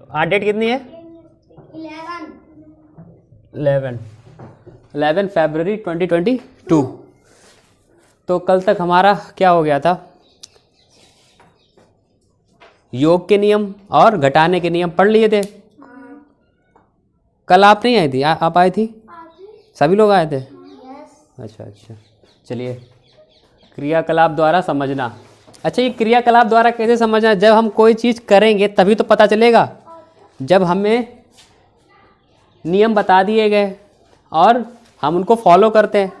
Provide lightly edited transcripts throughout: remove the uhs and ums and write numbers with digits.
आज डेट कितनी है? 11 फरवरी 2022। तो कल तक हमारा क्या हो गया था? योग के नियम और घटाने के नियम पढ़ लिए थे। कल आप नहीं आई थी? आप आई थी? सभी लोग आए थे? अच्छा अच्छा, चलिए। क्रियाकलाप द्वारा समझना। अच्छा, ये क्रियाकलाप द्वारा कैसे समझना? जब हम कोई चीज़ करेंगे तभी तो पता चलेगा। जब हमें नियम बता दिए गए और हम उनको फॉलो करते हैं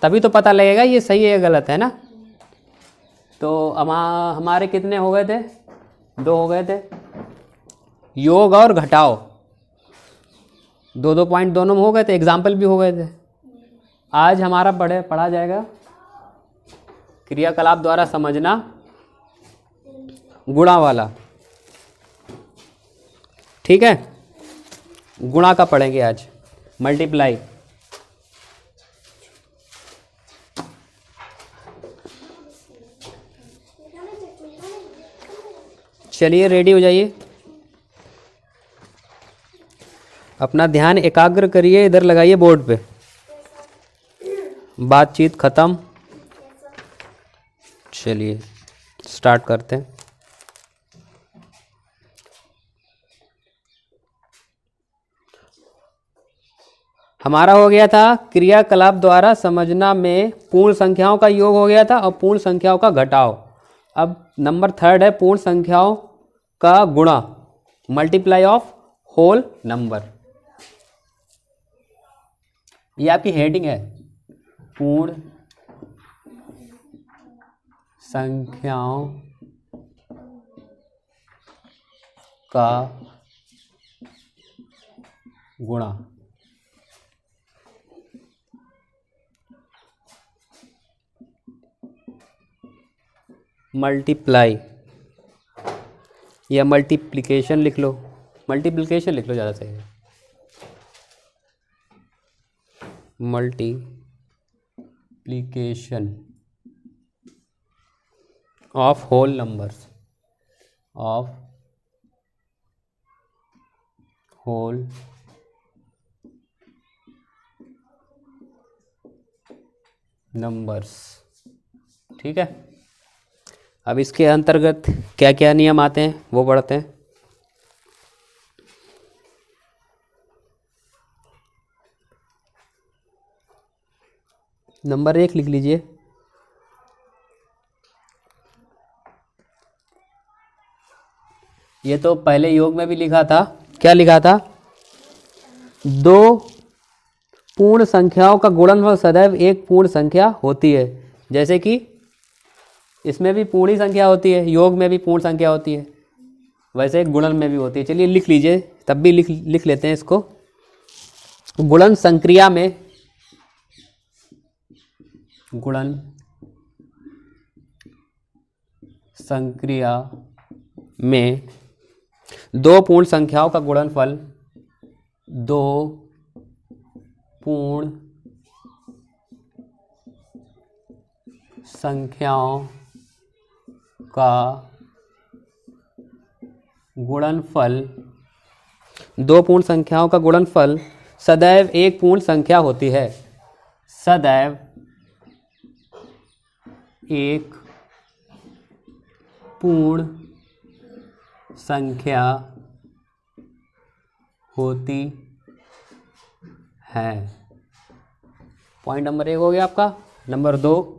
तभी तो पता लगेगा ये सही है या गलत है ना। तो हमारे कितने हो गए थे? 2 हो गए थे। योग और घटाओ 2 पॉइंट दोनों में हो गए थे, एग्जाम्पल भी हो गए थे। आज हमारा पढ़ा जाएगा क्रियाकलाप द्वारा समझना, गुणा वाला। ठीक है, गुणा का पढ़ेंगे आज, मल्टीप्लाई। चलिए रेडी हो जाइए, अपना ध्यान एकाग्र करिए, इधर लगाइए बोर्ड पे। बातचीत खत्म। चलिए स्टार्ट करते हैं। हमारा हो गया था क्रियाकलाप द्वारा समझना में पूर्ण संख्याओं का योग हो गया था और पूर्ण संख्याओं का घटाव। अब नंबर 3 है पूर्ण संख्याओं का गुणा, मल्टीप्लाई ऑफ होल नंबर। ये आपकी हेडिंग है, पूर्ण संख्याओं का गुणा। मल्टीप्लाई या मल्टीप्लिकेशन लिख लो, मल्टीप्लिकेशन लिख लो ज़्यादा सही है। Multiplication of whole numbers, of whole numbers. ठीक है, अब इसके अंतर्गत क्या क्या नियम आते हैं वो पढ़ते हैं। नंबर 1 लिख लीजिए। ये तो पहले योग में भी लिखा था। क्या लिखा था? 2 पूर्ण संख्याओं का गुणनफल सदैव एक पूर्ण संख्या होती है। जैसे कि इसमें भी पूर्ण संख्या होती है, योग में भी पूर्ण संख्या होती है, वैसे गुणन में भी होती है। चलिए लिख लीजिए, तब भी लिख लेते हैं इसको। गुणन संक्रिया में, गुणन संक्रिया में 2 पूर्ण संख्याओं का गुणनफल 2 पूर्ण संख्याओं का गुणनफल, 2 पूर्ण संख्याओं का गुणनफल सदैव एक पूर्ण संख्या होती है। सदैव एक पूर्ण संख्या होती है। पॉइंट नंबर 1 हो गया आपका। नंबर 2,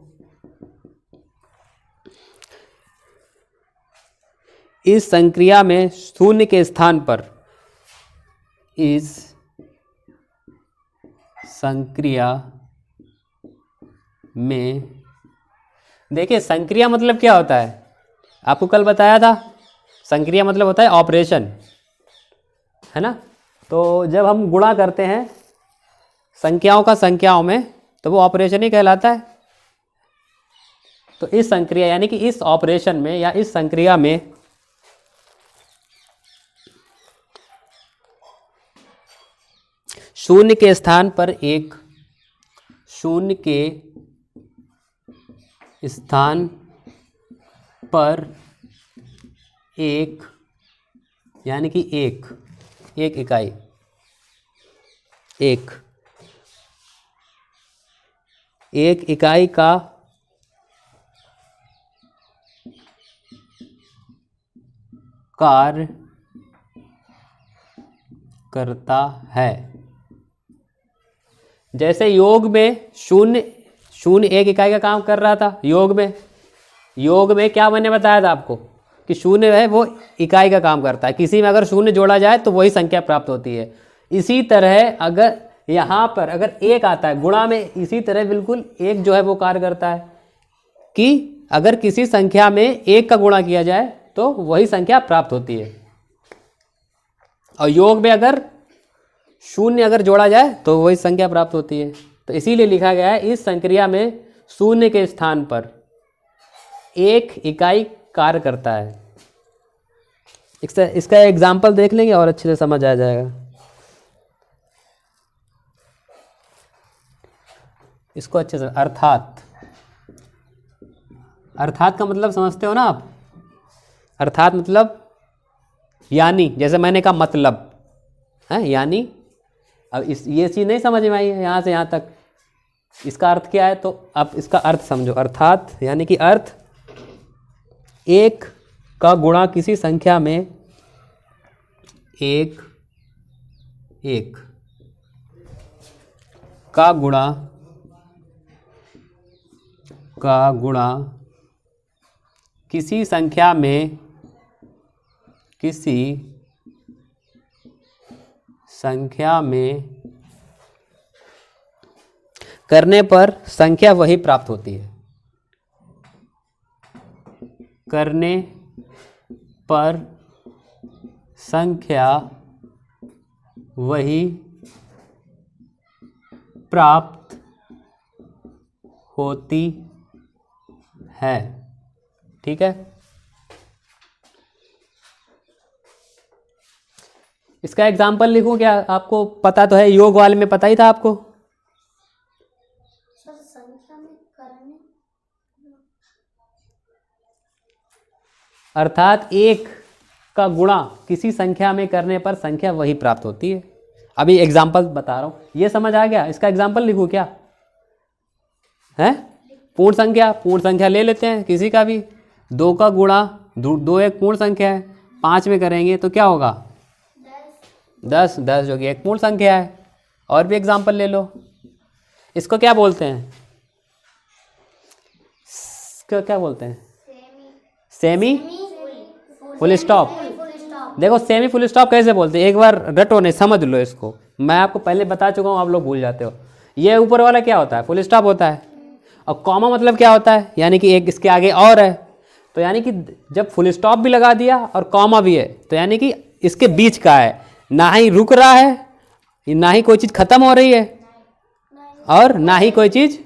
इस संक्रिया में शून्य के स्थान पर, इस संक्रिया में, देखिए संक्रिया मतलब क्या होता है, आपको कल बताया था। संक्रिया मतलब होता है ऑपरेशन, है ना। तो जब हम गुणा करते हैं संख्याओं का संख्याओं में तो वो ऑपरेशन ही कहलाता है। तो इस संक्रिया यानी कि इस ऑपरेशन में या इस संक्रिया में शून्य के स्थान पर एक, शून्य के स्थान पर एक यानी कि एक, एक इकाई, एक इकाई का कार्य करता है। जैसे योग में शून्य एक इकाई का काम कर रहा था। योग में क्या मैंने बताया था आपको कि शून्य है वो इकाई का काम करता है। किसी में अगर शून्य जोड़ा जाए तो वही संख्या प्राप्त होती है। इसी तरह अगर यहाँ पर अगर एक आता है गुणा में, इसी तरह बिल्कुल एक जो है वो कार्य करता है कि अगर किसी संख्या में एक का गुणा किया जाए तो वही संख्या प्राप्त होती है। और योग में अगर शून्य अगर जोड़ा जाए तो वही संख्या प्राप्त होती है। तो इसीलिए लिखा गया है इस संक्रिया में शून्य के स्थान पर एक इकाई कार्य करता है। इसका एग्जाम्पल देख लेंगे और अच्छे से समझ आ जाएगा। इसको अच्छे से अर्थात का मतलब समझते हो ना आप? अर्थात मतलब यानी, जैसे मैंने कहा मतलब है यानी। अब ये चीज़ नहीं समझ में आई है यहाँ से यहाँ तक, इसका अर्थ क्या है? तो अब इसका अर्थ समझो। अर्थात यानी कि अर्थ एक का गुणा किसी संख्या में एक का गुणा किसी संख्या में करने पर संख्या वही प्राप्त होती है। करने पर संख्या वही प्राप्त होती है। ठीक है, इसका एग्जाम्पल लिखूं क्या? आपको पता तो है, योग वाले में पता ही था आपको। अर्थात एक का गुणा किसी संख्या में करने पर संख्या वही प्राप्त होती है। अभी एग्जाम्पल बता रहा हूं, ये समझ आ गया? इसका एग्जाम्पल लिखूं क्या है? पूर्ण संख्या ले लेते हैं किसी का भी। 2 का गुणा, 2 एक पूर्ण संख्या है, 5 में करेंगे तो क्या होगा? 10 जो कि एक पूर्ण संख्या है। और भी एग्जाम्पल ले लो। इसको क्या बोलते हैं? क्या बोलते हैं? Semi full stop. देखो सेमी फुल स्टॉप कैसे बोलते हैं, एक बार रटो नहीं, समझ लो इसको। मैं आपको पहले बता चुका हूँ, आप लोग भूल जाते हो। ये ऊपर वाला क्या होता है? फुल स्टॉप होता है। और कॉमा मतलब क्या होता है? यानी कि एक इसके आगे और है। तो यानी कि जब फुल स्टॉप भी लगा दिया और कॉमा भी है तो यानी कि इसके बीच का है, ना ही रुक रहा है, ना ही कोई चीज़ खत्म हो रही है और ना ही कोई चीज़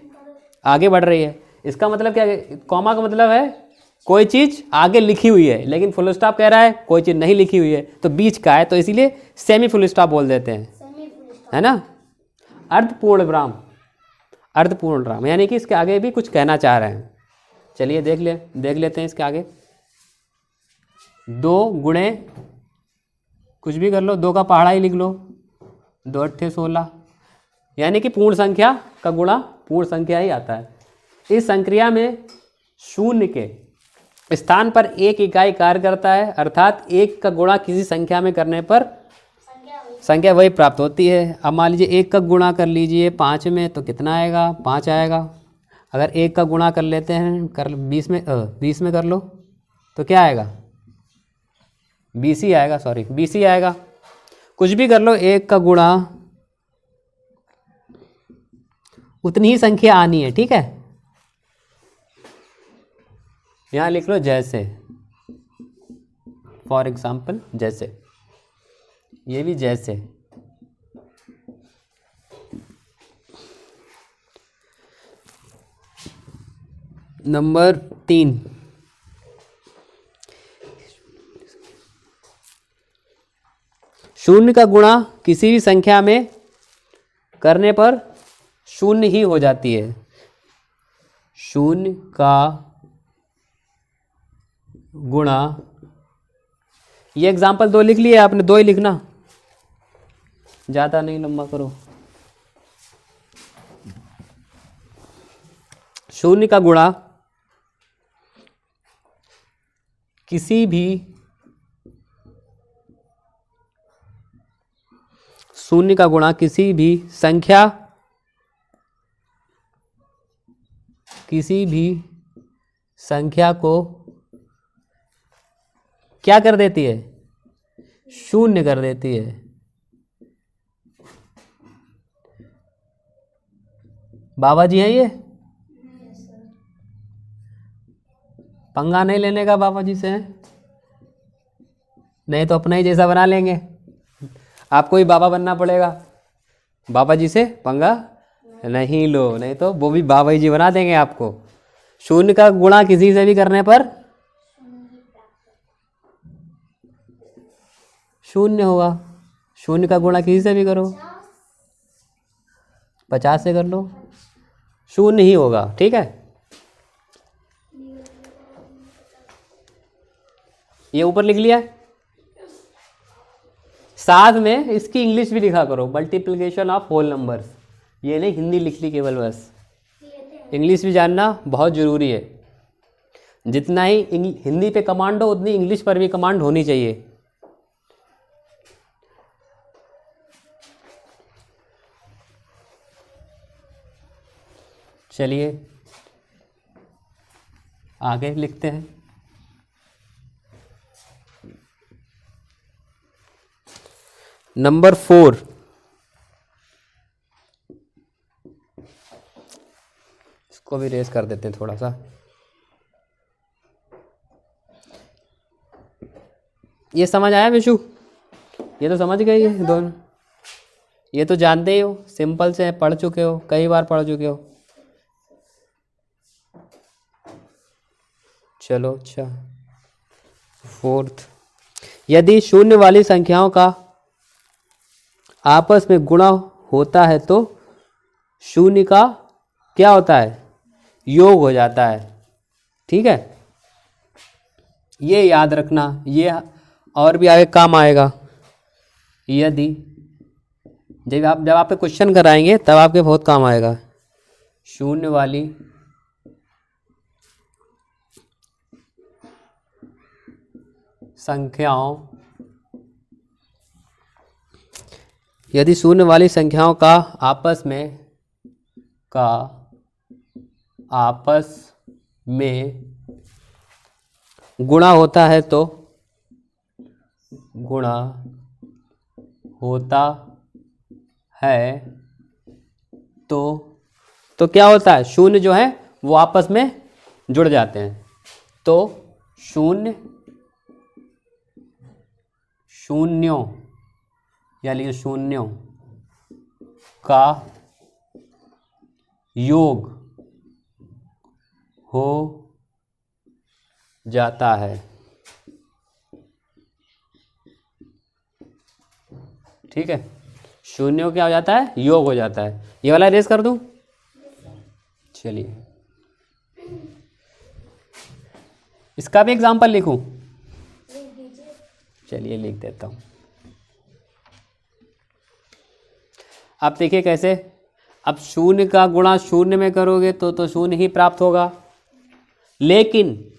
आगे बढ़ रही है। इसका मतलब क्या है? कॉमा का मतलब है कोई चीज़ आगे लिखी हुई है, लेकिन फुल स्टॉप कह रहा है कोई चीज़ नहीं लिखी हुई है, तो बीच का है, तो इसीलिए सेमी फुल स्टॉप बोल देते हैं, है ना। अर्धपूर्ण विराम यानी कि इसके आगे भी कुछ कहना चाह रहे हैं। चलिए देख लेते हैं इसके आगे। 2 गुणे कुछ भी कर लो, 2 का पहाड़ा ही लिख लो, 2 अट्ठे 16, यानी कि पूर्ण संख्या का गुणा पूर्ण संख्या ही आता है। इस संक्रिया में शून्य के स्थान पर एक इकाई कार्य करता है, अर्थात एक का गुणा किसी संख्या में करने पर संख्या वही प्राप्त होती है। अब मान लीजिए 1 का गुणा कर लीजिए 5 में तो कितना आएगा? 5 आएगा। अगर 1 का गुणा कर लेते हैं 20 में कर लो तो क्या आएगा? 20 ही आएगा, 20 ही आएगा। कुछ भी कर लो, 1 का गुणा उतनी ही संख्या आनी है। ठीक है, यहाँ लिख लो जैसे, फॉर एग्जाम्पल जैसे, ये भी जैसे। नंबर 3, शून्य का गुणा किसी भी संख्या में करने पर शून्य ही हो जाती है। शून्य का गुणा ये एग्जाम्पल 2 लिख लिए आपने, 2 ही लिखना, ज़्यादा नहीं लंबा करो। शून्य का गुणा किसी भी शून्य का गुणा किसी भी संख्या को क्या कर देती है? शून्य कर देती है। बाबा जी हैं ये? पंगा नहीं लेने का बाबा जी से है? नहीं तो अपना ही जैसा बना लेंगे, आपको ही बाबा बनना पड़ेगा। बाबा जी से पंगा नहीं लो, नहीं तो वो भी बाबा जी बना देंगे आपको। शून्य का गुणा किसी से भी करने पर शून्य होगा। शून्य का गुणा किसी से भी करो, 50 से कर लो, शून्य ही होगा। ठीक है, ये ऊपर लिख लिया। साथ में इसकी इंग्लिश भी लिखा करो, मल्टीप्लिकेशन ऑफ होल नंबर्स। ये नहीं हिंदी लिख ली केवल बस, इंग्लिश भी जानना बहुत ज़रूरी है। जितना ही हिंदी पे कमांड हो उतनी इंग्लिश पर भी कमांड होनी चाहिए। चलिए आगे लिखते हैं। नंबर 4, इसको भी रेस कर देते हैं थोड़ा सा। ये समझ आया विशु? ये तो समझ गए, ये दोनों ये तो जानते ही हो, सिंपल से पढ़ चुके हो, कई बार पढ़ चुके हो। चलो अच्छा, 4th, यदि शून्य वाली संख्याओं का आपस में गुणा होता है तो शून्य का क्या होता है? योग हो जाता है। ठीक है, ये याद रखना, ये और भी आगे काम आएगा। यदि जब आपके क्वेश्चन कराएंगे तब आपके बहुत काम आएगा। शून्य वाली संख्याओं, यदि शून्य वाली संख्याओं का आपस में गुणा होता है तो तो क्या होता है? शून्य जो है वो आपस में जुड़ जाते हैं। तो शून्यों यानी शून्यों का योग हो जाता है। ठीक है, शून्यों क्या हो जाता है? योग हो जाता है। ये वाला रेस कर दूं? चलिए इसका भी एग्जाम्पल लिखूं? चलिए लिख देता हूं। आप देखिए कैसे, अब शून्य का गुणा शून्य में करोगे तो शून्य ही प्राप्त होगा। लेकिन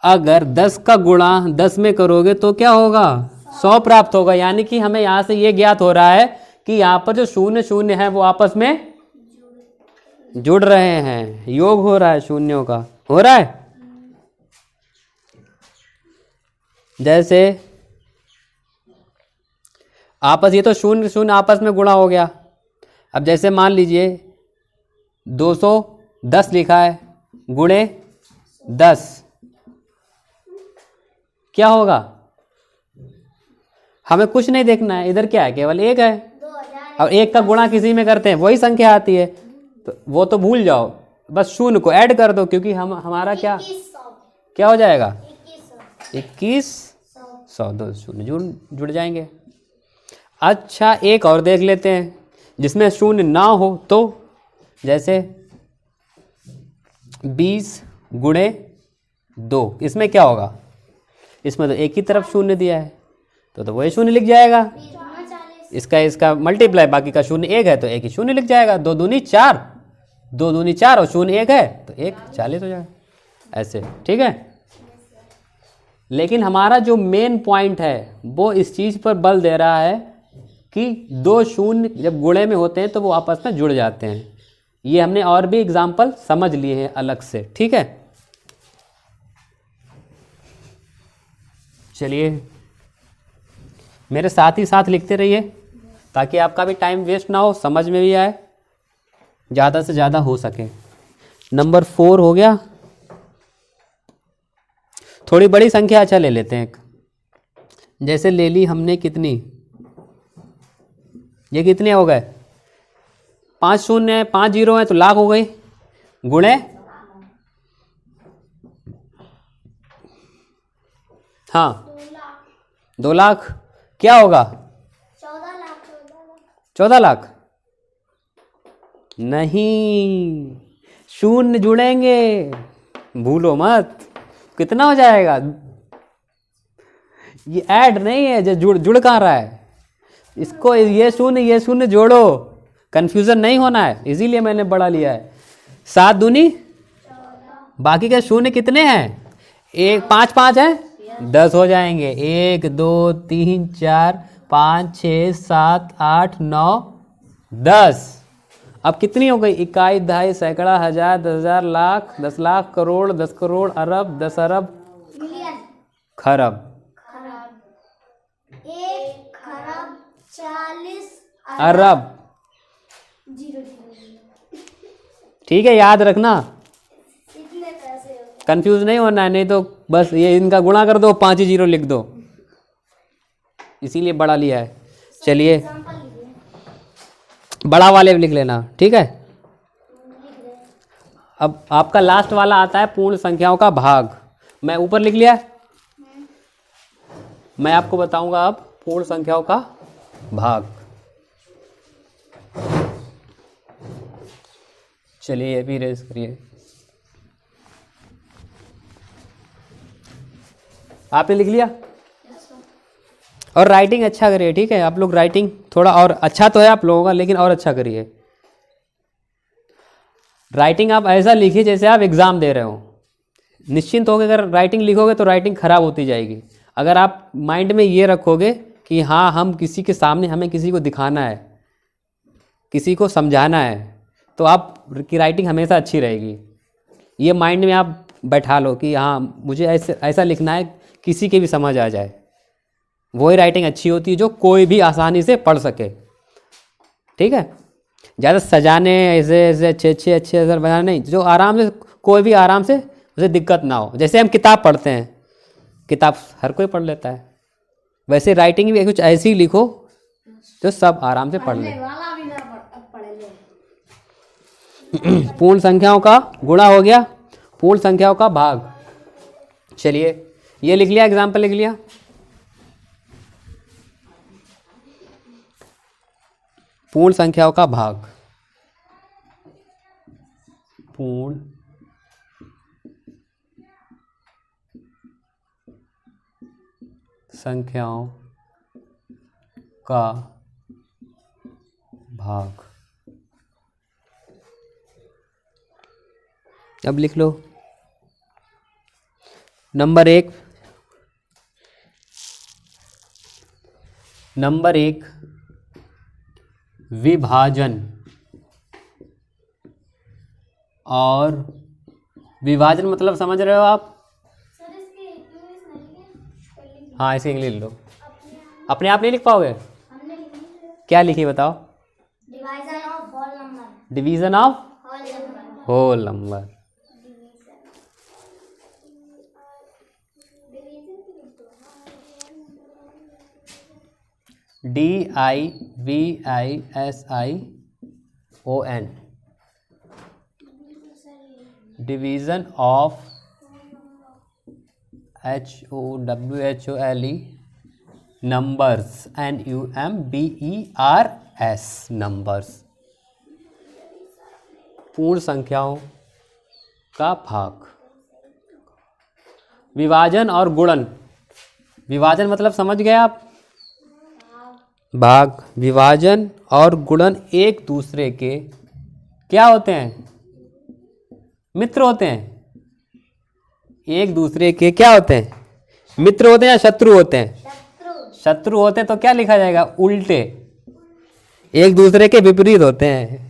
अगर 10 का गुणा 10 में करोगे तो क्या होगा? 100 प्राप्त होगा। यानी कि हमें यहाँ से ये ज्ञात हो रहा है कि यहाँ पर जो शून्य शून्य है वो आपस में जुड़ रहे हैं, योग हो रहा है, शून्यों का हो रहा है। जैसे आपस, ये तो शून्य शून्य आपस में गुणा हो गया। अब जैसे मान लीजिए 210 लिखा है, गुणे 10 क्या होगा? हमें कुछ नहीं देखना है, इधर क्या है, केवल 1 है। अब 1 का गुणा किसी में करते हैं वही संख्या आती है, तो वो तो भूल जाओ, बस शून्य को ऐड कर दो, क्योंकि हमारा क्या हो जाएगा? 2100, 2 शून्य जुड़ जाएंगे। अच्छा एक और देख लेते हैं जिसमें शून्य ना हो, तो जैसे 20 गुणे 2, इसमें क्या होगा? इसमें तो एक ही तरफ शून्य दिया है, तो वही शून्य लिख जाएगा। इसका मल्टीप्लाई, बाकी का शून्य 1 है तो 1 ही शून्य लिख जाएगा। 2 दूनी 4, 2 दूनी 4 और शून्य 1 है तो 1 40 हो जाएगा, ऐसे। ठीक है, लेकिन हमारा जो मेन पॉइंट है वो इस चीज़ पर बल दे रहा है कि 2 शून्य जब गुणे में होते हैं तो वो आपस में जुड़ जाते हैं। ये हमने और भी एग्जाम्पल समझ लिए हैं अलग से। ठीक है, चलिए मेरे साथ ही साथ लिखते रहिए ताकि आपका भी टाइम वेस्ट ना हो, समझ में भी आए, ज़्यादा से ज़्यादा हो सके। नंबर 4 हो गया। थोड़ी बड़ी संख्या अच्छा ले लेते हैं। जैसे ले ली हमने कितनी, ये कितने हो गए, 5 शून्य है, 5 जीरो है तो लाख हो गई, गुणे हाँ 2 लाख, क्या होगा 14 लाख नहीं, शून्य जुड़ेंगे, भूलो मत। कितना हो जाएगा, ये ऐड नहीं है, जो जुड़ कहाँ रहा है, इसको ये शून्य जोड़ो, कंफ्यूजन नहीं होना है, इसीलिए मैंने बड़ा लिया है। 7 दूनी, बाकी के शून्य कितने हैं, 1 5 5 है, 10 हो जाएंगे। 1 2 3 4 5 6 7 8 9 10। अब कितनी हो गई, इकाई, दहाई, सैकड़ा, हजार, 10,000, लाख, 10 लाख, करोड़, 10 करोड़, अरब, 10 अरब, खरब, 1 खरब 40 अरब। ठीक है, याद रखना, इतने पैसे हो गए। कंफ्यूज नहीं होना है, नहीं तो बस ये इनका गुणा कर दो, 5 ही जीरो लिख दो, इसीलिए बड़ा लिया है। चलिए एग्जांपल लिखिए। बड़ा वाले भी लिख लेना। ठीक है, अब आपका लास्ट वाला आता है पूर्ण संख्याओं का भाग। मैं ऊपर लिख लिया, मैं आपको बताऊंगा अब पूर्ण संख्याओं का भाग। चलिए ये भी रेज करिए, आपने लिख लिया। और राइटिंग अच्छा करिए। ठीक है, आप लोग राइटिंग थोड़ा और अच्छा तो है आप लोगों का, लेकिन और अच्छा करिए। राइटिंग आप ऐसा लिखिए जैसे आप एग्ज़ाम दे रहे हो। निश्चिंत होकर अगर राइटिंग लिखोगे तो राइटिंग खराब होती जाएगी। अगर आप माइंड में ये रखोगे कि हाँ हम किसी के सामने, हमें किसी को दिखाना है, किसी को समझाना है, तो आप की राइटिंग हमेशा अच्छी रहेगी। ये माइंड में आप बैठा लो कि हाँ मुझे ऐसा लिखना है किसी के भी समझ आ जाए, वही राइटिंग अच्छी होती है जो कोई भी आसानी से पढ़ सके। ठीक है, ज़्यादा सजाने ऐसे अच्छे अक्षर बनाने नहीं, जो आराम से कोई भी आराम से उसे दिक्कत ना हो। जैसे हम किताब पढ़ते हैं, किताब हर कोई पढ़ लेता है, वैसे राइटिंग भी कुछ ऐसी लिखो जो सब आराम से पढ़ ले। पूर्ण संख्याओं का गुणा हो गया, पूर्ण संख्याओं का भाग। चलिए ये लिख लिया, एग्जाम्पल लिख लिया। पूर्ण संख्याओं का भाग, पूर्ण संख्याओं का भाग। अब लिख लो नंबर 1, विभाजन और विभाजन मतलब समझ रहे हो आप? सर इसके इंग्लिश नहीं है, हाँ इसे इंग्लिश लिख लो। अपने आप नहीं लिख पाओगे? हमने लिखी है क्या लिखी बताओ? Division of whole number. Division of whole number. Whole number. DIVISION, division of HOWHOLE numbers, NUMBERS numbers. पूर्ण संख्याओं का भाग। विभाजन और गुणन। विभाजन मतलब समझ गए आप? भाग, विभाजन और गुणन एक दूसरे के क्या होते हैं? मित्र होते हैं। एक दूसरे के क्या होते हैं? मित्र होते हैं या शत्रु होते हैं? शत्रु होते हैं तो क्या लिखा जाएगा? उल्टे। एक दूसरे के विपरीत होते हैं।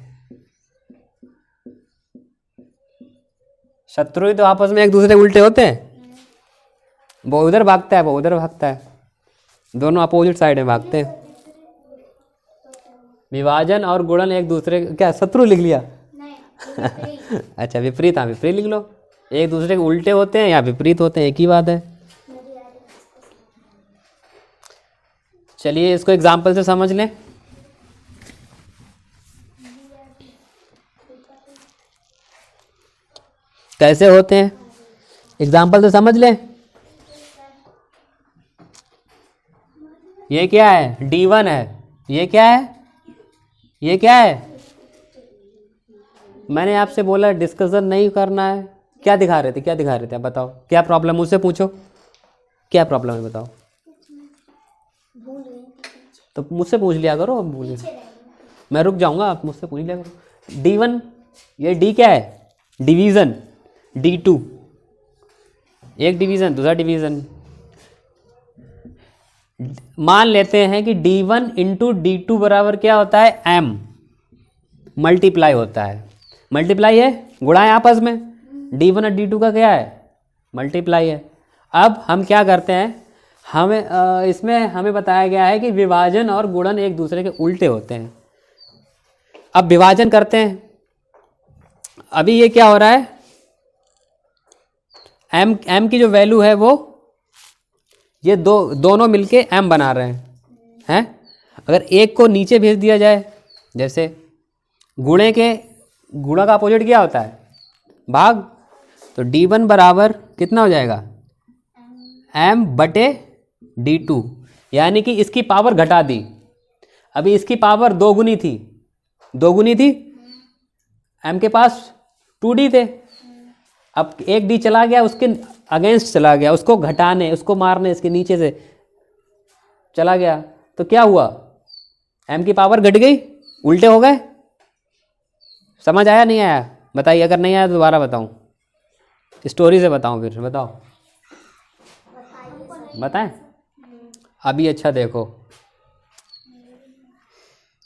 शत्रु ही तो आपस में एक दूसरे के उल्टे होते हैं। वो उधर भागता है, वो उधर भागता है, दोनों अपोजिट साइड में भागते हैं। विभाजन और गुणन एक दूसरे क्या शत्रु लिख लिया? नहीं अच्छा विपरीत, हाँ विपरीत लिख लो। एक दूसरे के उल्टे होते हैं या विपरीत होते हैं, एक ही बात है। चलिए इसको एग्जाम्पल से समझ लें। कैसे होते हैं एग्जाम्पल से समझ लें। ये क्या है? D1 है। ये क्या है? ये क्या है? मैंने आपसे बोला डिस्कशन नहीं करना है। क्या दिखा रहे थे? क्या दिखा रहे थे? आप बताओ क्या प्रॉब्लम, मुझसे पूछो क्या प्रॉब्लम है, बताओ। भूल गई तो मुझसे पूछ लिया करो, अब भूल गए मैं रुक जाऊंगा, आप मुझसे पूछ लिया करो। D1, ये D क्या है? डिवीजन। D2 एक डिवीजन, दूसरा डिवीजन। मान लेते हैं कि D1 इंटू D2 बराबर क्या होता है? M। मल्टीप्लाई होता है। मल्टीप्लाई है, गुणा है आपस में। D1 और D2 का क्या है? मल्टीप्लाई है। अब हम क्या करते हैं, हमें इसमें हमें बताया गया है कि विभाजन और गुणन एक दूसरे के उल्टे होते हैं। अब विभाजन करते हैं। अभी ये क्या हो रहा है? M की जो वैल्यू है वो ये दोनों मिलके M बना रहे हैं। अगर एक को नीचे भेज दिया जाए, जैसे गुणे का अपोजिट क्या होता है? भाग। तो D1 बराबर कितना हो जाएगा? M बटे D2, यानी कि इसकी पावर घटा दी। अभी इसकी पावर दो गुनी थी M के पास 2D थे। अब एक D चला गया, उसके अगेंस्ट चला गया, उसको घटाने, उसको मारने, इसके नीचे से चला गया। तो क्या हुआ? M की पावर घट गई, उल्टे हो गए। समझ आया नहीं आया? बताइए, अगर नहीं आया तो दोबारा बताऊं, स्टोरी से बताऊं, फिर बताओ। बताएं? अभी अच्छा देखो,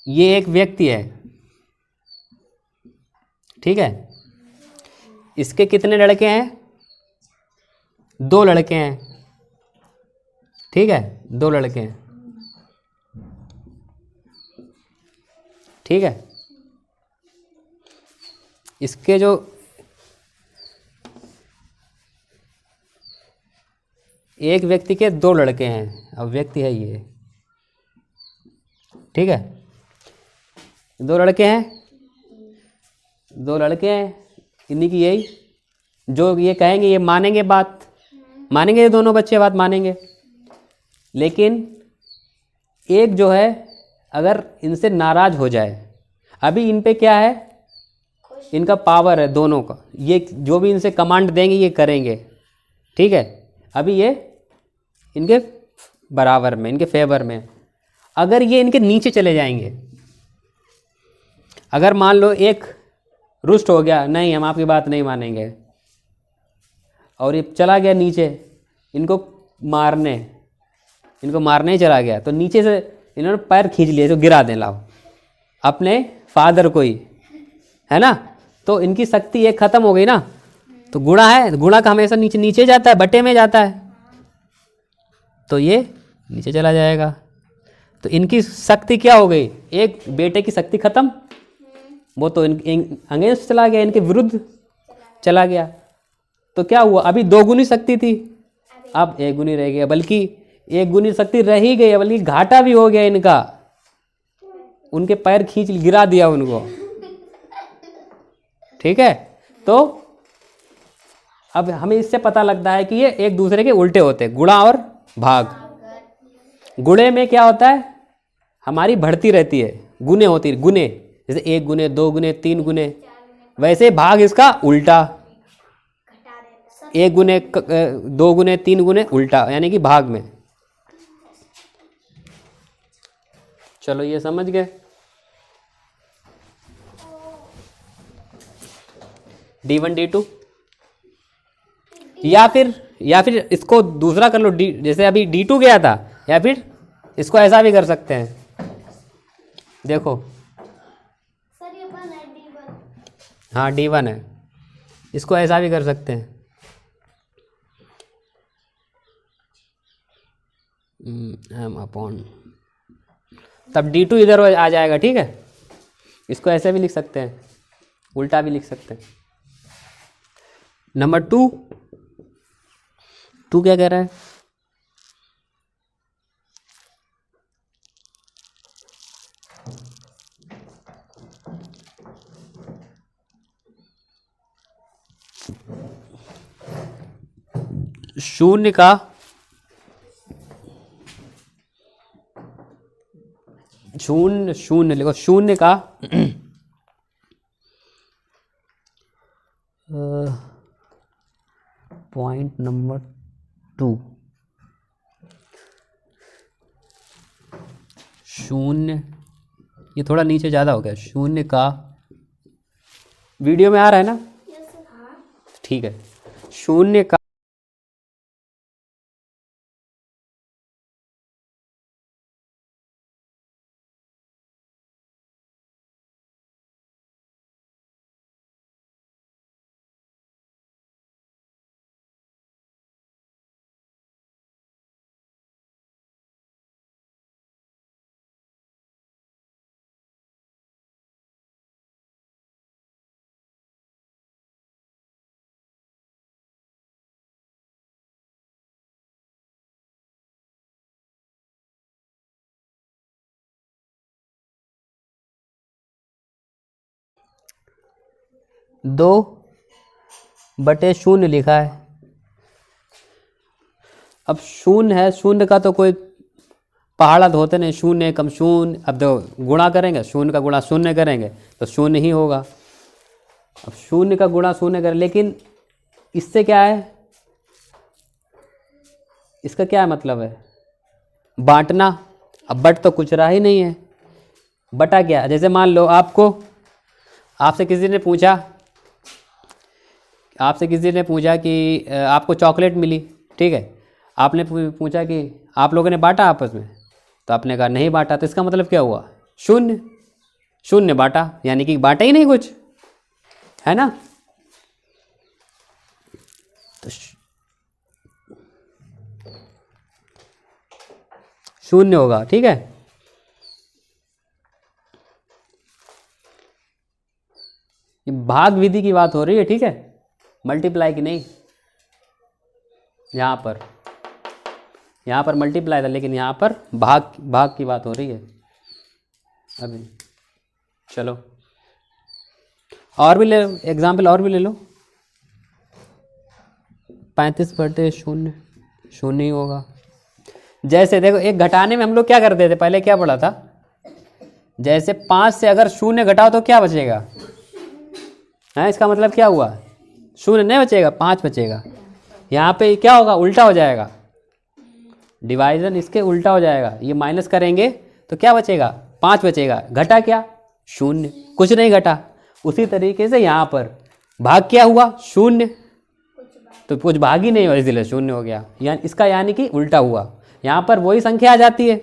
ये एक व्यक्ति है, ठीक है। इसके कितने लड़के हैं? 2 लड़के हैं, ठीक है। 2 लड़के हैं, ठीक है। इसके जो एक व्यक्ति के 2 लड़के हैं। अब व्यक्ति है ये, ठीक है। 2 लड़के हैं, 2 लड़के हैं। इन्हीं की यही जो ये कहेंगे, ये मानेंगे बात, मानेंगे, ये दोनों बच्चे बात मानेंगे। लेकिन एक जो है अगर इनसे नाराज हो जाए, अभी इन पे क्या है? इनका पावर है दोनों का, ये जो भी इनसे कमांड देंगे ये करेंगे, ठीक है। अभी ये इनके बराबर में, इनके फेवर में। अगर ये इनके नीचे चले जाएंगे, अगर मान लो एक रुष्ट हो गया, नहीं हम आपकी बात नहीं मानेंगे, और ये चला गया नीचे इनको मारने ही चला गया, तो नीचे से इन्होंने पैर खींच लिए तो गिरा दें, लाओ अपने फादर को ही, है ना। तो इनकी शक्ति एक खत्म हो गई ना। तो गुणा है, गुणा का हमेशा नीचे नीचे जाता है, बटे में जाता है, तो ये नीचे चला जाएगा। तो इनकी शक्ति क्या हो गई? एक बेटे की शक्ति खत्म, वो तो अगेंस्ट चला गया, इनके विरुद्ध चला गया। तो क्या हुआ? अभी 2 गुनी शक्ति थी, अब 1 गुनी रह गया, बल्कि 1 गुनी शक्ति रह ही गई, बल्कि घाटा भी हो गया इनका। उनके पैर खींच गिरा दिया उनको, ठीक है। तो अब हमें इससे पता लगता है कि ये एक दूसरे के उल्टे होते हैं, गुणा और भाग। गुणे में क्या होता है? हमारी बढ़ती रहती है, गुने होती है, गुने, जैसे 1 गुने, 2 गुने, 3 गुने। वैसे भाग इसका उल्टा, 1 गुने, 2 गुने, 3 गुने, उल्टा, यानी कि भाग में। चलो ये समझ गए। D1 D2, या फिर इसको दूसरा कर लो, डी जैसे अभी D2 गया था, या फिर इसको ऐसा भी कर सकते हैं। देखो सर ये अपन है D1। हाँ D1 है, इसको ऐसा भी कर सकते हैं। M अपॉन, तब D2 इधर आ जाएगा, ठीक है। इसको ऐसे भी लिख सकते हैं, उल्टा भी लिख सकते हैं। नंबर 2 क्या कह रहा है? शून्य का शून्य लिखो, शून्य का पॉइंट नंबर 2, शून्य, ये थोड़ा नीचे ज़्यादा हो गया। शून्य का, वीडियो में आ रहा है ना? Yes sir. हाँ। ठीक है। शून्य का दो बटे शून्य लिखा है। अब शून्य है, शून्य का तो कोई पहाड़ा तो होते नहीं, शून्य एकम शून्य। अब देखो गुणा करेंगे, शून्य का गुणा शून्य करेंगे तो शून्य ही होगा। अब शून्य का गुणा शून्य करें, लेकिन इससे क्या है, इसका क्या मतलब है? बांटना। अब बट तो कुछ रहा ही नहीं है, बटा क्या? जैसे मान लो आपसे किसी ने पूछा कि आपको चॉकलेट मिली, ठीक है। आपने पूछा कि आप लोगों ने बांटा आपस में, तो आपने कहा नहीं बांटा, तो इसका मतलब क्या हुआ? शून्य, शून्य बांटा, यानी कि बांटा ही नहीं कुछ, है ना। तो शून्य होगा, ठीक है। ये भाग विधि की बात हो रही है, ठीक है, मल्टीप्लाई की नहीं। यहाँ पर मल्टीप्लाई था, लेकिन यहाँ पर भाग की बात हो रही है अभी। चलो और भी ले एग्जाम्पल, और भी ले लो। 35 बटे शून्य, शून्य ही होगा। जैसे देखो, एक घटाने में हम लोग क्या करते थे, पहले क्या पढ़ा था? जैसे 5 से अगर शून्य घटाओ तो क्या बचेगा? है, इसका मतलब क्या हुआ? शून्य नहीं बचेगा, 5 बचेगा। यहाँ पे क्या होगा? उल्टा हो जाएगा, डिवाइजन इसके उल्टा हो जाएगा। ये माइनस करेंगे तो क्या बचेगा? 5 बचेगा। घटा क्या? शून्य, कुछ नहीं घटा। उसी तरीके से यहाँ पर भाग क्या हुआ? शून्य, तो कुछ भाग ही नहीं हुआ, इसलिए शून्य हो गया। यानी कि उल्टा हुआ। यहाँ पर वही संख्या आ जाती है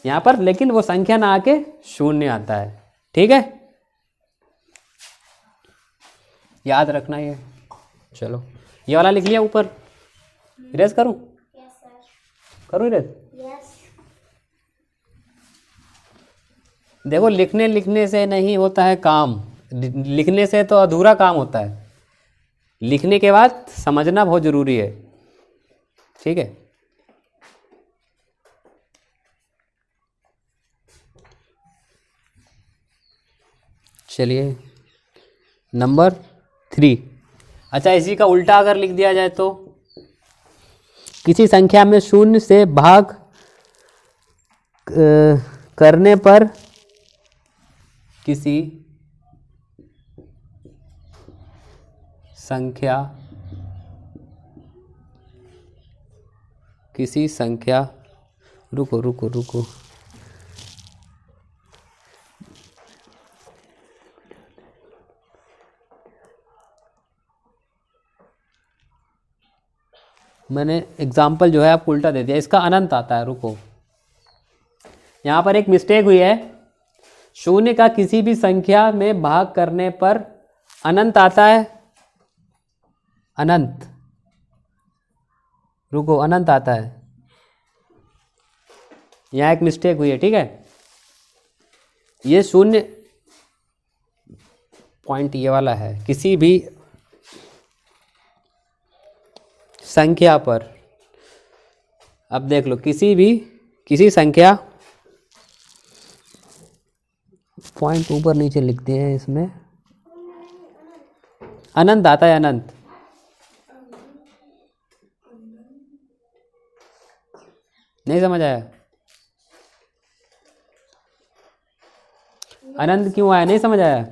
यहाँ पर, लेकिन वो संख्या ना आके शून्य आता है, ठीक है, याद रखना ये। चलो ये वाला लिख लिया ऊपर, इरेज करूं? Yes sir. करूं इरेज? यस। देखो लिखने से नहीं होता है काम, लिखने से तो अधूरा काम होता है। लिखने के बाद समझना बहुत जरूरी है, ठीक है। चलिए नंबर 3। अच्छा, इसी का उल्टा अगर लिख दिया जाए तो, किसी संख्या में शून्य से भाग करने पर किसी संख्या रुको मैंने एग्जाम्पल जो है आपको उल्टा दे दिया, इसका अनंत आता है। रुको, यहाँ पर एक मिस्टेक हुई है। शून्य का किसी भी संख्या में भाग करने पर अनंत आता है, अनंत। रुको, अनंत आता है, यहाँ एक मिस्टेक हुई है, ठीक है। ये शून्य पॉइंट ये वाला है, किसी भी संख्या पर, अब देख लो, किसी संख्या, पॉइंट ऊपर नीचे लिखते हैं इसमें, अनंत आता है, अनंत। नहीं समझ आया? अनंत क्यों आया, नहीं समझ आया?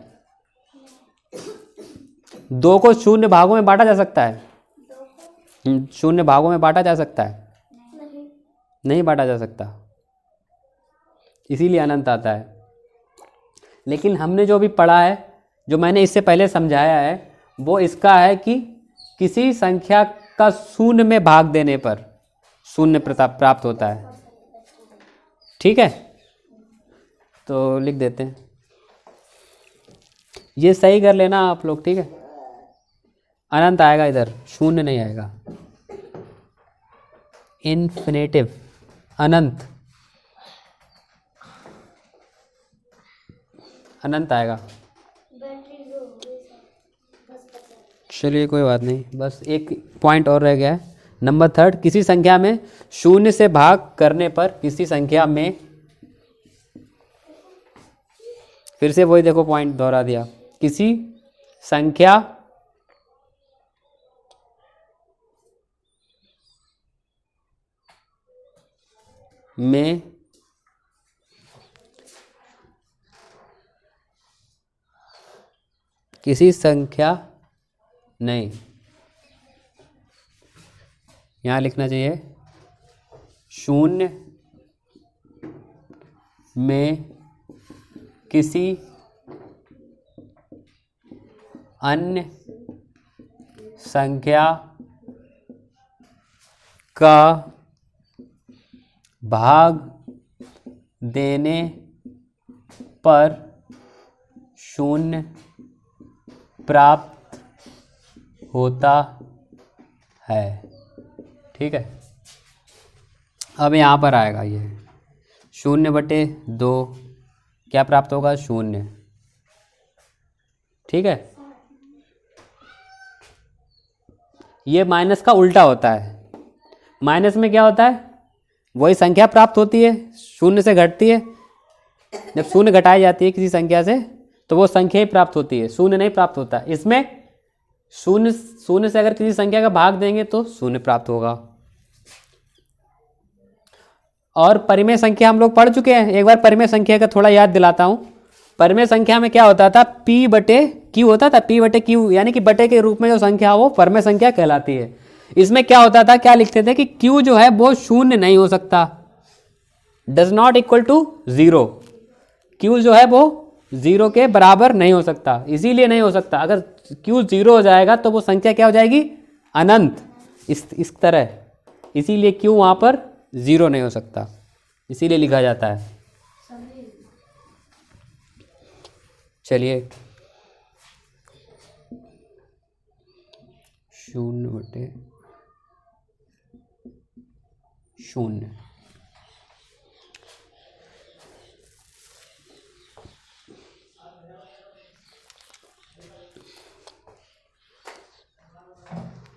2 को शून्य भागों में बांटा जा सकता है, शून्य भागों में बांटा जा सकता है, नहीं बांटा जा सकता, इसीलिए अनंत आता है। लेकिन हमने जो भी पढ़ा है, जो मैंने इससे पहले समझाया है, वो इसका है कि किसी संख्या का शून्य में भाग देने पर शून्य प्राप्त होता है, ठीक है। तो लिख देते हैं, ये सही कर लेना आप लोग, ठीक है। अनंत आएगा इधर, शून्य नहीं आएगा। इन्फिनेटिव, अनंत, अनंत आएगा। चलिए कोई बात नहीं, बस एक पॉइंट और रह गया है। नंबर 3, किसी संख्या में शून्य से भाग करने पर किसी संख्या में, फिर से वही देखो पॉइंट दोहरा दिया, किसी संख्या में किसी संख्या, नहीं, यहाँ लिखना चाहिए शून्य में किसी अन्य संख्या का भाग देने पर शून्य प्राप्त होता है, ठीक है। अब यहाँ पर आएगा ये 0/2, क्या प्राप्त होगा, शून्य, ठीक है। ये माइनस का उल्टा होता है। माइनस में क्या होता है, वही संख्या प्राप्त होती है, शून्य से घटती है। जब शून्य घटाई जाती है किसी संख्या से तो वो संख्या ही प्राप्त होती है, शून्य नहीं प्राप्त होता। इसमें शून्य से अगर किसी संख्या का भाग देंगे तो शून्य प्राप्त होगा। और परिमेय संख्या हम लोग पढ़ चुके हैं, एक बार परिमेय संख्या का थोड़ा याद दिलाता हूँ। परिमेय संख्या में क्या होता था, P/Q होता था, P/Q, यानी कि बटे के रूप में जो संख्या वो परिमेय संख्या कहलाती है। इसमें क्या होता था, क्या लिखते थे कि Q जो है वो शून्य नहीं हो सकता, does not equal to 0। Q जो है वो 0 के बराबर नहीं हो सकता, इसीलिए नहीं हो सकता। अगर Q 0 हो जाएगा तो वो संख्या क्या हो जाएगी, अनंत, इस तरह। इसीलिए Q वहाँ पर 0 नहीं हो सकता, इसीलिए लिखा जाता है। चलिए 0/0।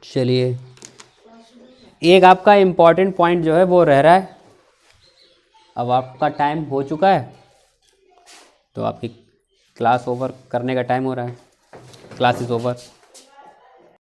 चलिए एक आपका इम्पॉर्टेंट पॉइंट जो है वो रह रहा है। अब आपका टाइम हो चुका है, तो आपकी क्लास ओवर करने का टाइम हो रहा है। Class is over.